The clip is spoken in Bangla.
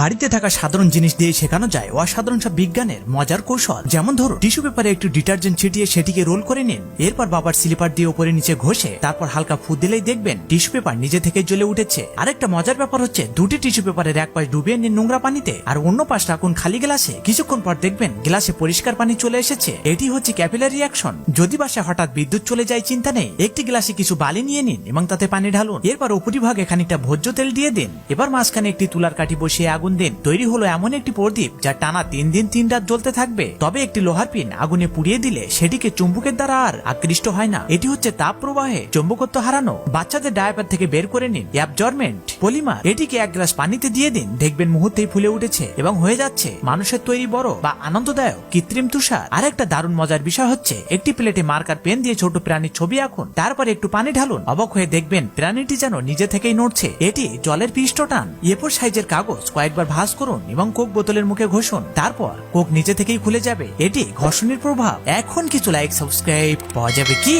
বাড়িতে থাকা সাধারণ জিনিস দিয়ে শেখানো যায় অসাধারণ সব বিজ্ঞানের মজার কৌশল। যেমন ধরুন, টিস্যু পেপারে একটু ডিটারজেন্ট ছিটিয়ে সেটিকে রোল করে নিন, এরপর বাবার স্লিপার দিয়ে উপরে নিচে ঘষে তারপর হালকা ফু দিলেই দেখবেন টিস্যু পেপার নিজে থেকে জ্বলে উঠেছে। আরেকটা মজার ব্যাপার হচ্ছে, দুটি টিস্যু পেপারের এক পাশ ডুবিয়ে নিন নোংরা পানিতে আর অন্য পাশ রাখুন খালি গ্লাসে। কিছুক্ষণ পর দেখবেন গ্লাসে পরিষ্কার পানি চলে এসেছে। এটি হচ্ছে ক্যাপিলারি অ্যাকশন। যদি বাসায় হঠাৎ বিদ্যুৎ চলে যায়, চিন্তা নেই, একটি গ্লাসে কিছু বালি নিয়ে নিন এবং তাতে পানি ঢালুন, এরপর উপরিভাগে খানিকটা ভোজ্য তেল দিয়ে দিন, এবার মাঝখানে একটি তুলার কাঠি বসিয়ে আগুন দিন। তৈরি হলো এমন একটি প্রদীপ যা টানা 3 দিন 3 রাত জ্বলতে থাকবে। তবে একটি লোহার পিন আগুনে পুড়িয়ে দিলে সেটিকে চুম্বকের দ্বারা আর আকৃষ্ট হয় না। এটি হচ্ছে তাপ প্রবাহে চুম্বকত্ব হারানো। বাচ্চাদের ডায়াপার থেকে বের করে নিন অ্যাবজর্বেন্ট পলিমার, এটিকে 1 গ্লাস পানিতে দিয়ে দিন, দেখবেন মুহূর্তেই ফুলে উঠেছে এবং হয়ে যাচ্ছে মানুষের তৈরি বড় বা আনন্দদায়ক কৃত্রিম তুষার। আর একটা দারুণ মজার বিষয় হচ্ছে, একটি প্লেটে মার্কার পেন দিয়ে ছোট প্রাণীর ছবি আঁকুন, তারপর একটু পানি ঢালুন, অবাক হয়ে দেখবেন প্রাণীটি যেন নিজে থেকেই নড়ছে। এটি জলের পৃষ্ঠটান। এরপর সাইজের কাগজ কয়েকবার ভাঁজ করুন এবং কোক বোতলের মুখে ঘষুন, তারপর কোক নিজে থেকেই খুলে যাবে। এটি ঘর্ষণের প্রভাব। এখন কিছু লাইক সাবস্ক্রাইব পাওয়া যাবে কি?